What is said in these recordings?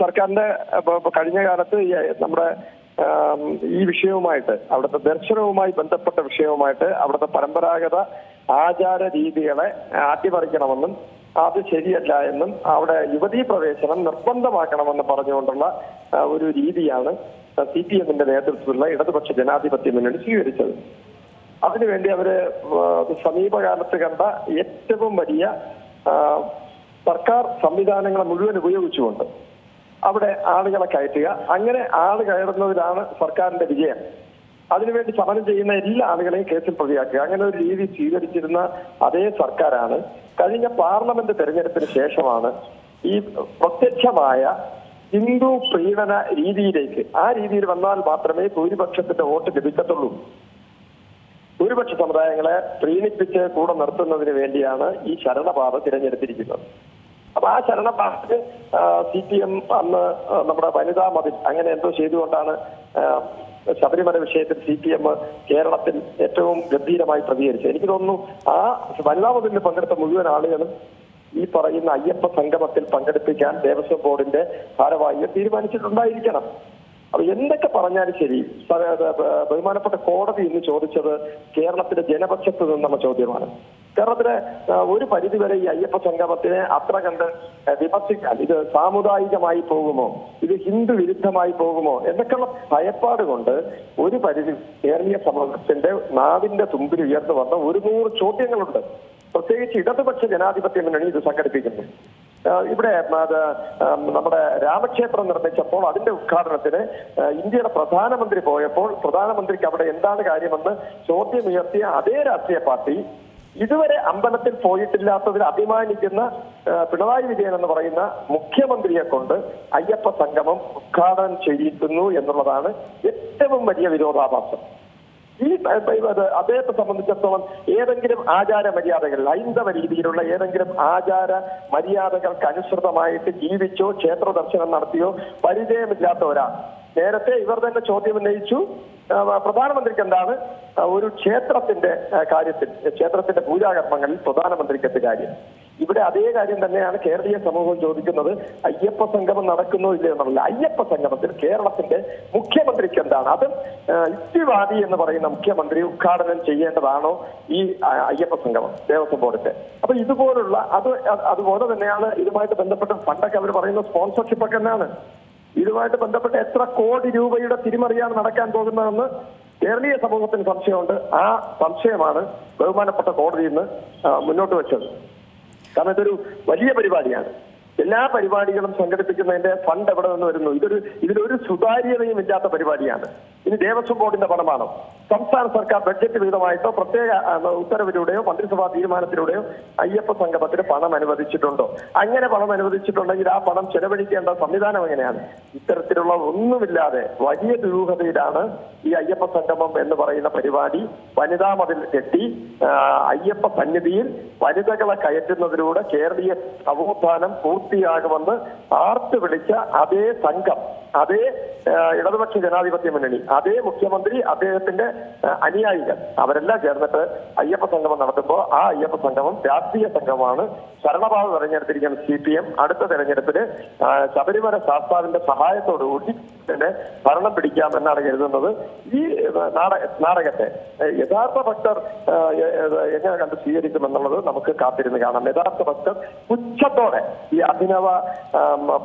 സർക്കാരിന്റെ കഴിഞ്ഞ കാലത്ത് നമ്മുടെ ഈ വിഷയവുമായിട്ട് അവിടുത്തെ ദർശനവുമായി ബന്ധപ്പെട്ട വിഷയവുമായിട്ട് അവിടുത്തെ പരമ്പരാഗത ആചാര രീതികളെ അട്ടിമറിക്കണമെന്നും അത് ശരിയല്ല എന്നും അവിടെ യുവതീ പ്രവേശനം നിർബന്ധമാക്കണമെന്ന് പറഞ്ഞുകൊണ്ടുള്ള ഒരു രീതിയാണ് CPM-ന്റെ നേതൃത്വത്തിലുള്ള ഇടതുപക്ഷ ജനാധിപത്യ മുന്നണി സ്വീകരിച്ചത്. അതിനുവേണ്ടി അവര് സമീപകാലത്ത് കണ്ട ഏറ്റവും വലിയ സർക്കാർ സംവിധാനങ്ങളെ മുഴുവൻ ഉപയോഗിച്ചുകൊണ്ട് അവിടെ ആളുകളെ കയറ്റുക, അങ്ങനെ ആള് കയറുന്നതിലാണ് സർക്കാരിന്റെ വിജയം. അതിനുവേണ്ടി സമരം ചെയ്യുന്ന എല്ലാ ആളുകളെയും കേസിൽ പ്രതിയാക്കുക, അങ്ങനെ ഒരു രീതി സ്വീകരിച്ചിരുന്ന അതേ സർക്കാരാണ് കഴിഞ്ഞ പാർലമെന്റ് തെരഞ്ഞെടുപ്പിന് ശേഷമാണ് ഈ പ്രത്യക്ഷമായ ഹിന്ദു പ്രീണന രീതിയിലേക്ക്, ആ രീതിയിൽ വന്നാൽ മാത്രമേ ഭൂരിപക്ഷത്തിന്റെ വോട്ട് ലഭിക്കത്തുള്ളൂ. ഭൂരിപക്ഷ സമുദായങ്ങളെ പ്രീണിപ്പിച്ച് കൂടെ നിർത്തുന്നതിന് വേണ്ടിയാണ് ഈ ശരണപാത തിരഞ്ഞെടുത്തിരിക്കുന്നത്. അപ്പൊ ആ ശരണപാതക്ക് CPM അന്ന് നമ്മുടെ വനിതാ മതിൽ അങ്ങനെ എന്തോ ചെയ്തുകൊണ്ടാണ് ശബരിമല വിഷയത്തിൽ CPM കേരളത്തിൽ ഏറ്റവും ഗംഭീരമായി പ്രതികരിച്ചത്. എനിക്ക് തോന്നുന്നു ആ വനിതാ മതിലിൽ പങ്കെടുത്ത മുഴുവൻ ആളുകളും ഈ പറയുന്ന അയ്യപ്പ സംഗമത്തിൽ പങ്കെടുപ്പിക്കാൻ ദേവസ്വം ബോർഡിന്റെ ഭാരവാഹികൾ തീരുമാനിച്ചിട്ടുണ്ടായിരിക്കണം. അപ്പൊ എന്തൊക്കെ പറഞ്ഞാലും ശരി, ബഹുമാനപ്പെട്ട കോടതി ഇന്ന് ചോദിച്ചത് കേരളത്തിന്റെ ജനപക്ഷത്ത് നിന്നുള്ള ചോദ്യമാണ്. കേരളത്തിലെ ഒരു പരിധിവരെ ഈ അയ്യപ്പ സംഗമത്തിനെ അത്ര കണ്ട് വിമർശിക്കാൻ, ഇത് സാമുദായികമായി പോകുമോ, ഇത് ഹിന്ദു വിരുദ്ധമായി പോകുമോ എന്നൊക്കെയുള്ള ഭയപ്പാട് കൊണ്ട് ഒരു പരിധി കേരളീയ സമൂഹത്തിന്റെ നാവിന്റെ തുമ്പിൽ ഉയർന്നു വന്ന 100 ചോദ്യങ്ങളുണ്ട്. പ്രത്യേകിച്ച് ഇടതുപക്ഷ ജനാധിപത്യ മുന്നണി ഇത് സംഘടിപ്പിക്കുന്നു. ഇവിടെ നമ്മുടെ രാമക്ഷേത്രം നിർമ്മിച്ചപ്പോൾ അതിന്റെ ഉദ്ഘാടനത്തിന് ഇന്ത്യയുടെ പ്രധാനമന്ത്രി പോയപ്പോൾ പ്രധാനമന്ത്രിക്ക് അവിടെ എന്താണ് കാര്യമെന്ന് ചോദ്യമുയർത്തിയ അതേ രാഷ്ട്രീയ പാർട്ടി ഇതുവരെ അമ്പലത്തിൽ പോയിട്ടില്ലാത്തതിൽ അഭിമാനിക്കുന്ന പിണറായി വിജയൻ എന്ന് പറയുന്ന മുഖ്യമന്ത്രിയെ കൊണ്ട് അയ്യപ്പ സംഗമം ഉദ്ഘാടനം ചെയ്യിക്കുന്നു എന്നുള്ളതാണ് ഏറ്റവും വലിയ വിരോധാഭാസം. ഈ അദ്ദേഹത്തെ സംബന്ധിച്ചിടത്തോളം ഏതെങ്കിലും ആചാര മര്യാദകൾ, ഹൈന്ദവ രീതിയിലുള്ള ഏതെങ്കിലും ആചാര മര്യാദകൾക്ക് അനുസൃതമായിട്ട് ജീവിച്ചോ ക്ഷേത്ര ദർശനം നടത്തിയോ പരിചയമില്ലാത്ത ഒരാൾ നേരത്തെ ഇവർ തന്നെ ചോദ്യം ഉന്നയിച്ചു, പ്രധാനമന്ത്രിക്ക് എന്താണ് ഒരു ക്ഷേത്രത്തിന്റെ കാര്യത്തിൽ, ക്ഷേത്രത്തിന്റെ പൂജാകർമ്മങ്ങളിൽ പ്രധാനമന്ത്രിക്ക് എന്ത് കാര്യം? ഇവിടെ അതേ കാര്യം തന്നെയാണ് കേരളീയ സമൂഹം ചോദിക്കുന്നത്. അയ്യപ്പ സംഗമം നടക്കുന്നോ ഇല്ലയോ എന്നുള്ളത്. അയ്യപ്പ സംഗമത്തിൽ കേരളത്തിന്റെ മുഖ്യമന്ത്രിക്ക് എന്താണ്? അത് യുക്തിവാദി എന്ന് പറയുന്ന മുഖ്യമന്ത്രി ഉദ്ഘാടനം ചെയ്യേണ്ടതാണോ ഈ അയ്യപ്പ സംഗമം ദേവസ്വം ബോർഡിന്റെ? അപ്പൊ ഇതുപോലുള്ള അതുപോലെ തന്നെയാണ് ഇതുമായിട്ട് ബന്ധപ്പെട്ട പണ്ടൊക്കെ അവർ പറയുന്ന സ്പോൺസർഷിപ്പ് ഒക്കെ തന്നെയാണ്. ഇതുമായിട്ട് ബന്ധപ്പെട്ട് എത്ര കോടി രൂപയുടെ തിരിമറിയാണ് നടക്കാൻ പോകുന്നതെന്ന് കേരളീയ സമൂഹത്തിന് സംശയമുണ്ട്. ആ സംശയമാണ് ബഹുമാനപ്പെട്ട കോടതി ഇന്ന് മുന്നോട്ട് വെച്ചത്. കാരണം ഇതൊരു വലിയ പരിപാടിയാണ്. എല്ലാ പരിപാടികളും സംഘടിപ്പിക്കുന്നതിന്റെ ഫണ്ട് എവിടെ നിന്ന് വരുന്നു? ഇതിലൊരു സുതാര്യതയും ഇല്ലാത്ത പരിപാടിയാണ്. ഇനി ദേവസ്വം ബോർഡിന്റെ പണമാണോ? സംസ്ഥാന സർക്കാർ ബഡ്ജറ്റ് വിഹിതമായിട്ടോ പ്രത്യേക ഉത്തരവിലൂടെയോ മന്ത്രിസഭാ തീരുമാനത്തിലൂടെയോ അയ്യപ്പ സംഗമത്തിന് പണം അനുവദിച്ചിട്ടുണ്ടോ? അങ്ങനെ പണം അനുവദിച്ചിട്ടുണ്ടെങ്കിൽ ആ പണം ചെലവഴിക്കേണ്ട സംവിധാനം എങ്ങനെയാണ്? ഇത്തരത്തിലുള്ള ഒന്നുമില്ലാതെ വലിയ ദുരൂഹതയിലാണ് ഈ അയ്യപ്പ സംഗമം എന്ന് പറയുന്ന പരിപാടി. വനിതാ മതിൽ കെട്ടി അയ്യപ്പ സന്നിധിയിൽ വനിതകളെ കയറ്റുന്നതിലൂടെ കേരളീയ നവോത്ഥാനം പൂർത്തിയാകുമെന്ന് ആർത്ത് വിളിച്ച അതേ സംഘം, അതേ ഇടതുപക്ഷ ജനാധിപത്യ മുന്നണി, അതേ മുഖ്യമന്ത്രി, അദ്ദേഹത്തിന്റെ അനുയായികൾ, അവരെല്ലാം ചേർന്നിട്ട് അയ്യപ്പ സംഗമം നടത്തുമ്പോൾ ആ അയ്യപ്പ സംഗമം രാഷ്ട്രീയ സംഘമാണ്. ശരണപാത തെരഞ്ഞെടുത്തിരിക്കുന്ന CPM അടുത്ത തെരഞ്ഞെടുപ്പിന് ശബരിമല ശാസ്താവിന്റെ സഹായത്തോടുകൂടി തന്നെ ഭരണം പിടിക്കാം എന്നാണ് കരുതുന്നത്. ഈ നാടകത്തെ യഥാർത്ഥ ഭക്തർ എങ്ങനെ കണ്ട് സ്വീകരിക്കുമെന്നുള്ളത് നമുക്ക് കാത്തിരുന്ന് കാണാം. യഥാർത്ഥ ഭക്തർ പുച്ഛത്തോടെ ഈ അഭിനവ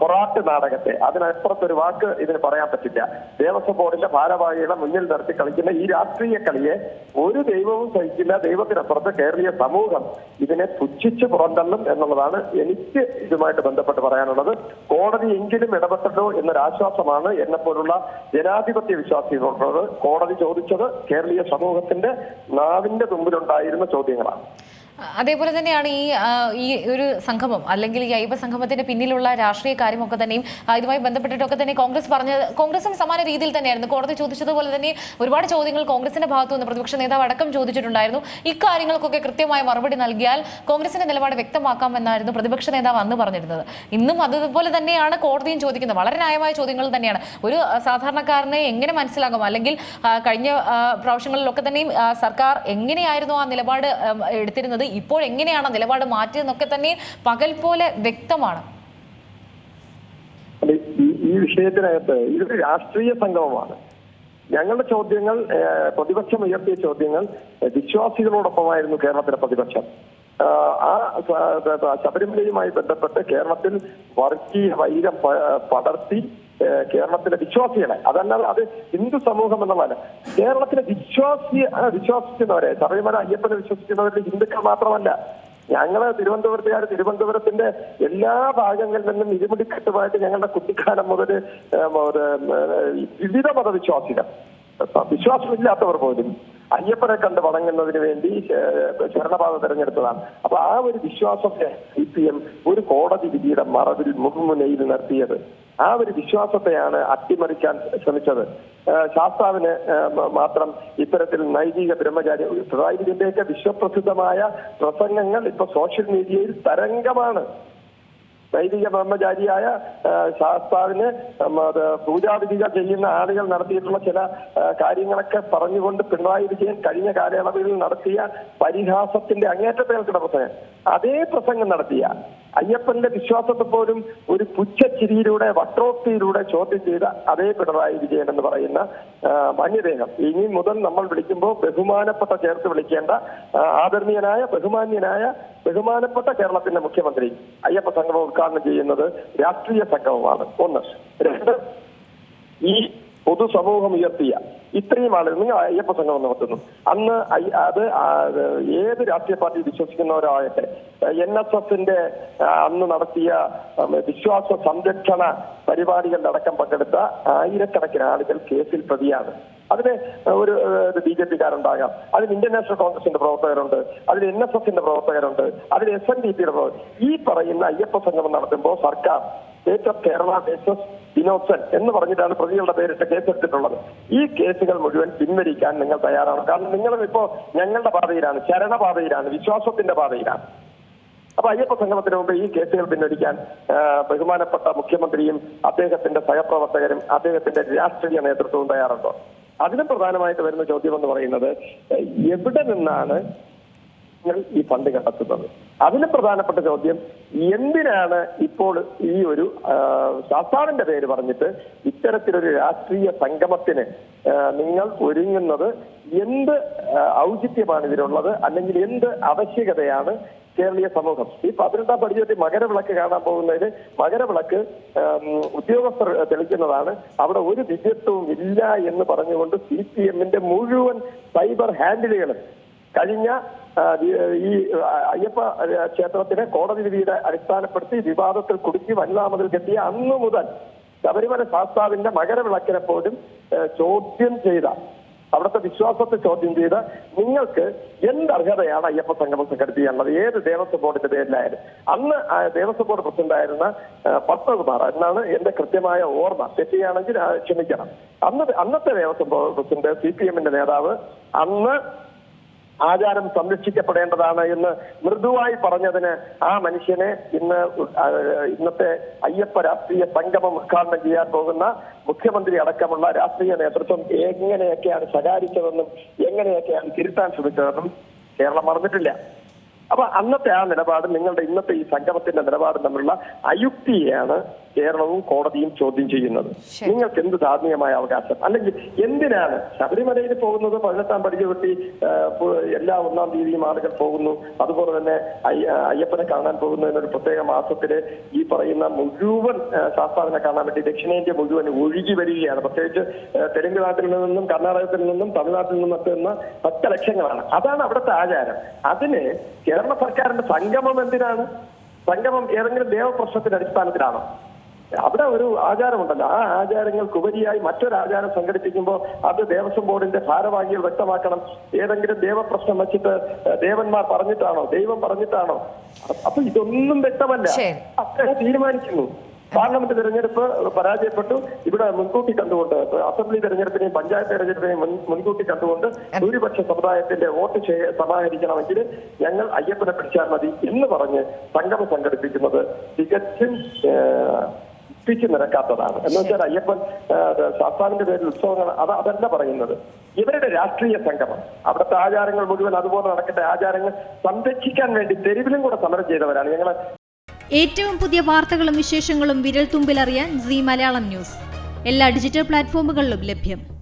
പൊറാട്ട് നാടകത്തെ, അതിനപ്പുറത്തൊരു വാക്ക് ഇതിന് പറയാൻ പറ്റില്ല. ദേവസ്വം ബോർഡിന്റെ ഭാരവാഹികളെ മുന്നിൽ നിർത്തി കളിക്കുന്ന ഈ രാഷ്ട്രീയ കളിയെ ഒരു ദൈവവും സഹിക്കില്ല. ദൈവത്തിനപ്പുറത്ത് കേരളീയ സമൂഹം ഇതിനെ പുച്ഛിച്ച് പുറന്തള്ളും എന്നുള്ളതാണ് എനിക്ക് ഇതുമായിട്ട് ബന്ധപ്പെട്ട് പറയാനുള്ളത്. കോടതി എങ്കിലും ഇടപെട്ടല്ലോ എന്നൊരാശ്വാസമാണ് എന്നെപ്പോലുള്ള ജനാധിപത്യ വിശ്വാസികളുള്ളത്. കോടതി ചോദിച്ചത് കേരളീയ സമൂഹത്തിന്റെ നാവിന്റെ തുമ്പിലുണ്ടായിരുന്ന ചോദ്യങ്ങളാണ്. അതേപോലെ തന്നെയാണ് ഈ ഒരു സംഗമം അല്ലെങ്കിൽ ഈ അയ്യപ്പ സംഗമത്തിന്റെ പിന്നിലുള്ള രാഷ്ട്രീയ കാര്യമൊക്കെ തന്നെയും ഇതുമായി ബന്ധപ്പെട്ടിട്ടൊക്കെ തന്നെ കോൺഗ്രസും സമാന രീതിയിൽ തന്നെയായിരുന്നു. കോടതി ചോദിച്ചതുപോലെ തന്നെ ഒരുപാട് ചോദ്യങ്ങൾ കോൺഗ്രസിന്റെ ഭാഗത്തു നിന്ന് പ്രതിപക്ഷ നേതാവ് അടക്കം ചോദിച്ചിട്ടുണ്ടായിരുന്നു. ഇക്കാര്യങ്ങൾക്കൊക്കെ കൃത്യമായ മറുപടി നൽകിയാൽ കോൺഗ്രസിന്റെ നിലപാട് വ്യക്തമാക്കാമെന്നായിരുന്നു പ്രതിപക്ഷ നേതാവ് അന്ന് പറഞ്ഞിരുന്നത്. ഇന്നും അതുപോലെ തന്നെയാണ് കോടതിയും ചോദിക്കുന്നത്. വളരെ ന്യായമായ ചോദ്യങ്ങൾ തന്നെയാണ്. ഒരു സാധാരണക്കാരനെ എങ്ങനെ മനസ്സിലാകും, അല്ലെങ്കിൽ കഴിഞ്ഞ പ്രാവശ്യങ്ങളിലൊക്കെ തന്നെയും സർക്കാർ എങ്ങനെയായിരുന്നു ആ നിലപാട് എടുത്തിരുന്നത്, ഇപ്പോൾ എങ്ങനെയാണ് നിലപാട് മാറ്റിയതെന്നൊക്കെ തന്നെ പകൽ പോലെ വ്യക്തമാണ്. ഈ ഈ വിഷയത്തിനകത്ത് ഇതൊരു രാഷ്ട്രീയ സംഗമമാണ്. ഞങ്ങളുടെ ചോദ്യങ്ങൾ, പ്രതിപക്ഷം ഉയർത്തിയ ചോദ്യങ്ങൾ വിശ്വാസികളോടൊപ്പമായിരുന്നു കേരളത്തിലെ പ്രതിപക്ഷം. ശബരിമലയുമായി ബന്ധപ്പെട്ട് കേരളത്തിൽ വർഗീയ വൈരം പടർത്തി കേരളത്തിലെ വിശ്വാസികളെ, അതല്ലാതെ അത് ഹിന്ദു സമൂഹം എന്നുള്ളതല്ല, കേരളത്തിലെ വിശ്വസിക്കുന്നവരെ, ശബരിമല അയ്യപ്പനെ വിശ്വസിക്കുന്നവരിൽ ഹിന്ദുക്കൾ മാത്രമല്ല, ഞങ്ങള് തിരുവനന്തപുരത്തിന്റെ എല്ലാ ഭാഗങ്ങളിൽ നിന്നും ഇരുമുടിക്കെട്ടുമായിട്ട് ഞങ്ങളുടെ കുട്ടിക്കാലം മുതൽ വിവിധ മതവിശ്വാസികൾ, വിശ്വാസമില്ലാത്തവർ പോലും അയ്യപ്പനെ കണ്ട് വണങ്ങുന്നതിന് വേണ്ടി ശരണപാത തെരഞ്ഞെടുത്തതാണ്. അപ്പൊ ആ ഒരു വിശ്വാസത്തെ CPM ഒരു കോടതി വിധിയുടെ മറവിൽ മുൻമുനയിൽ നിർത്തിയത്. ആ ഒരു വിശ്വാസത്തെയാണ് അട്ടിമറിക്കാൻ ശ്രമിച്ചത്. ശാസ്താവിന് മാത്രം ഇത്തരത്തിൽ നൈതിക ബ്രഹ്മചാരി, പിണറായി വിജയന്റെയൊക്കെ വിശ്വപ്രസിദ്ധമായ പ്രസംഗങ്ങൾ ഇപ്പൊ സോഷ്യൽ മീഡിയയിൽ തരംഗമാണ്. നൈതിക ബ്രഹ്മചാരിയായ ശാസ്താവിന് പൂജാവിധികൾ ചെയ്യുന്ന ആളുകൾ നടത്തിയിട്ടുള്ള ചില കാര്യങ്ങളൊക്കെ പറഞ്ഞുകൊണ്ട് പിണറായി വിജയൻ കഴിഞ്ഞ കാലയളവിൽ നടത്തിയ പരിഹാസത്തിന്റെ അങ്ങേറ്റത്തെ നിൽക്കുന്ന പ്രസംഗം, അതേ പ്രസംഗം നടത്തിയ അയ്യപ്പന്റെ വിശ്വാസത്തെ പോലും ഒരു പുച്ഛച്ചിരിയിലൂടെ വക്രോക്തിയിലൂടെ ചോദ്യം ചെയ്ത അതേ പിണറായി വിജയൻ എന്ന് പറയുന്ന മാന്യദേഹം ഇനി മുതൽ നമ്മൾ വിളിക്കുമ്പോൾ ബഹുമാനപ്പെട്ട ചേർത്ത് വിളിക്കേണ്ട ആദരണീയനായ ബഹുമാനപ്പെട്ട കേരളത്തിന്റെ മുഖ്യമന്ത്രി അയ്യപ്പ സംഗമം ഉദ്ഘാടനം ചെയ്യുന്നത് രാഷ്ട്രീയ സംഗമമാണ്. ഒന്ന്. രണ്ട്, ഈ പൊതുസമൂഹം ഉയർത്തിയ ഇത്രയും ആളുകൾ നിങ്ങൾ അയ്യപ്പ സംഗമം നടത്തുന്നു. അന്ന് അത് ഏത് രാഷ്ട്രീയ പാർട്ടി വിശ്വസിക്കുന്നവരാകട്ടെ, NSSന്റെ അന്ന് നടത്തിയ വിശ്വാസ സംരക്ഷണ പരിപാടികളിലടക്കം പങ്കെടുത്ത ആയിരക്കണക്കിന് ആളുകൾ കേസിൽ പ്രതിയാണ്. അതിന് ഒരു BJP-കാരുണ്ടാകാം, അതിൽ ഇന്ത്യൻ നാഷണൽ കോൺഗ്രസിന്റെ പ്രവർത്തകരുണ്ട്, അതിൽ NSSന്റെ പ്രവർത്തകരുണ്ട്, അതിൽ SNDPയുടെ പ്രവർത്തകർ. ഈ പറയുന്ന അയ്യപ്പ സംഗമം നടത്തുമ്പോൾ സർക്കാർ state of Kerala versus Vinod എന്ന് പറഞ്ഞിട്ടാണ് പ്രതികളുടെ പേരിട്ട് കേസെടുത്തിട്ടുള്ളത്. ഈ കേസുകൾ മുഴുവൻ പിൻവലിക്കാൻ നിങ്ങൾ തയ്യാറാണ്. കാരണം നിങ്ങൾ ഇപ്പോ ഞങ്ങളുടെ പാതയിലാണ്, ശരണപാതയിലാണ്, വിശ്വാസത്തിന്റെ പാതയിലാണ്. അപ്പൊ അയ്യപ്പ സംഗമത്തിന് മുമ്പ് ഈ കേസുകൾ പിൻവലിക്കാൻ ബഹുമാനപ്പെട്ട മുഖ്യമന്ത്രിയും അദ്ദേഹത്തിന്റെ സഹപ്രവർത്തകരും അദ്ദേഹത്തിന്റെ രാഷ്ട്രീയ നേതൃത്വവും തയ്യാറുണ്ടോ? അതിന് പ്രധാനമായിട്ട് വരുന്ന ചോദ്യം എന്ന് പറയുന്നത്, എവിടെ നിന്നാണ് ഈ ഫണ്ട് കണ്ടെത്തുന്നത്? അതിന് പ്രധാനപ്പെട്ട ചോദ്യം, എന്തിനാണ് ഇപ്പോൾ ഈ ഒരു ശാസ്താവിന്റെ പേര് പറഞ്ഞിട്ട് ഇത്തരത്തിലൊരു രാഷ്ട്രീയ സംഗമത്തിന് നിങ്ങൾ ഒരുങ്ങുന്നത്? എന്ത് ഔചിത്യമാണ് ഇതിനുള്ളത്? അല്ലെങ്കിൽ എന്ത് ആവശ്യകതയാണ് കേരളീയ സമൂഹം ഈ 18-ാം പടിയെത്തി മകരവിളക്ക് കാണാൻ പോകുന്നതിന്? മകരവിളക്ക് ഉദ്യോഗസ്ഥർ തെളിക്കുന്നതാണ്, അവിടെ ഒരു വിദ്യത്വവും ഇല്ല എന്ന് പറഞ്ഞുകൊണ്ട് CPMന്റെ മുഴുവൻ സൈബർ ഹാൻഡിലുകളും കഴിഞ്ഞ ഈ അയ്യപ്പ ക്ഷേത്രത്തിനെ കോടതി വിധിയുടെ അടിസ്ഥാനപ്പെടുത്തി വിവാദത്തിൽ കുടുക്കി വനിതാ മതിൽ കെട്ടിയ അന്നു മുതൽ ശബരിമല ശാസ്താവിന്റെ മകരവിളക്കിനെ പോലും ചോദ്യം ചെയ്ത, അവിടുത്തെ വിശ്വാസത്തെ ചോദ്യം ചെയ്ത് നിങ്ങൾക്ക് എന്തർഹതയാണ് അയ്യപ്പ സംഗമം സംഘടിപ്പിക്കാനുള്ളത്? ഏത് ദേവസ്വം ബോർഡിന്റെ പേരിലായാലും. അന്ന് ദേവസ്വം ബോർഡ് പ്രസിഡന്റ് ആയിരുന്ന പത്മകുമാർ എന്നാണ് എന്റെ കൃത്യമായ ഓർമ്മ, തെറ്റുകയാണെങ്കിൽ ക്ഷമിക്കണം. അന്നത്തെ ദേവസ്വം ബോർഡ് പ്രസിഡന്റ് CPMന്റെ നേതാവ് അന്ന് ആചാരം സംരക്ഷിക്കപ്പെടേണ്ടതാണ് എന്ന് മൃദുവായി പറഞ്ഞതിന് ആ മനുഷ്യനെ ഇന്നത്തെ അയ്യപ്പ രാഷ്ട്രീയ സംഗമം ഉദ്ഘാടനം ചെയ്യാൻ പോകുന്ന മുഖ്യമന്ത്രി അടക്കമുള്ള രാഷ്ട്രീയ നേതൃത്വം എങ്ങനെയൊക്കെയാണ് ശകാരിച്ചതെന്നും എങ്ങനെയൊക്കെയാണ് തിരുത്താൻ ശ്രമിച്ചതെന്നും കേരളം മറന്നിട്ടില്ല. അപ്പൊ അന്നത്തെ ആ നിലപാട് നിങ്ങളുടെ ഇന്നത്തെ ഈ സംഗമത്തിന്റെ നിലപാട് തമ്മിലുള്ള അയുക്തിയെയാണ് കേരളവും കോടതിയും ചോദ്യം ചെയ്യുന്നത്. നിങ്ങൾക്ക് എന്ത് ധാർമ്മികമായ അവകാശം? അല്ലെങ്കിൽ എന്തിനാണ് ശബരിമലയിൽ പോകുന്നത്? 18-ാം പടി ചവിട്ടി എല്ലാ 1-ാം തീയതിയും ആളുകൾ പോകുന്നു. അതുപോലെ തന്നെ അയ്യപ്പനെ കാണാൻ പോകുന്നതിനൊരു പ്രത്യേക മാസത്തില് ഈ പറയുന്ന മുഴുവൻ ശാസ്താവിനെ കാണാൻ വേണ്ടി ദക്ഷിണേന്ത്യ മുഴുവൻ ഒഴുകി വരികയാണ്. പ്രത്യേകിച്ച് തെലുങ്ക് നാട്ടിൽ നിന്നും കർണാടകത്തിൽ നിന്നും തമിഴ്നാട്ടിൽ നിന്നും എത്തുന്ന 10 ലക്ഷങ്ങളാണ്. അതാണ് അവിടുത്തെ ആചാരം. അതിന് കേരള സർക്കാരിന്റെ സംഗമം എന്തിനാണ്? സംഗമം ഏതെങ്കിലും ദേവപ്രശ്നത്തിന്റെ അടിസ്ഥാനത്തിലാണോ? അവിടെ ഒരു ആചാരമുണ്ടല്ലോ, ആ ആചാരങ്ങൾക്കുപരിയായി മറ്റൊരു ആചാരം സംഘടിപ്പിക്കുമ്പോൾ അത് ദേവസ്വം ബോർഡിന്റെ ഭാരവാഹികൾ വ്യക്തമാക്കണം. ഏതെങ്കിലും ദേവപ്രശ്നം വെച്ചിട്ട് ദേവന്മാർ പറഞ്ഞിട്ടാണോ, ദൈവം പറഞ്ഞിട്ടാണോ? അപ്പൊ ഇതൊന്നും വ്യക്തമല്ല. അദ്ദേഹം തീരുമാനിക്കുന്നു. പാർലമെന്റ് തെരഞ്ഞെടുപ്പ് പരാജയപ്പെട്ടു. ഇവിടെ മുൻകൂട്ടി കണ്ടുകൊണ്ട് അസംബ്ലി തെരഞ്ഞെടുപ്പിനെയും പഞ്ചായത്ത് തെരഞ്ഞെടുപ്പിനെയും മുൻകൂട്ടി കണ്ടുകൊണ്ട് ഭൂരിപക്ഷ സമുദായത്തിന്റെ വോട്ട് സമാഹരിക്കണമെങ്കിൽ ഞങ്ങൾ അയ്യപ്പനെ പിടിച്ചാൽ മതി എന്ന് പറഞ്ഞ് സംഗമം സംഘടിപ്പിക്കുന്നത് തികച്ചും പിച്ചു നിരക്കാത്തതാണ്. എന്ന് വെച്ചാൽ അയ്യപ്പൻ ശാസ്താവിന്റെ പേരിൽ ഉത്സവങ്ങൾ അതല്ല പറയുന്നത്. ഇവരുടെ രാഷ്ട്രീയ സംഗമം, അവിടുത്തെ ആചാരങ്ങൾ മുഴുവൻ അതുപോലെ നടക്കേണ്ട ആചാരങ്ങൾ സംരക്ഷിക്കാൻ വേണ്ടി തെരുവിലും കൂടെ സമരം ചെയ്തവരാണ് ഞങ്ങൾ. ഏറ്റവും പുതിയ വാർത്തകളും വിശേഷങ്ങളും വിരൽ തുമ്പിലറിയാൻ സീ മലയാളം ന്യൂസ് എല്ലാ ഡിജിറ്റൽ പ്ലാറ്റ്ഫോമുകളിലും ലഭ്യം.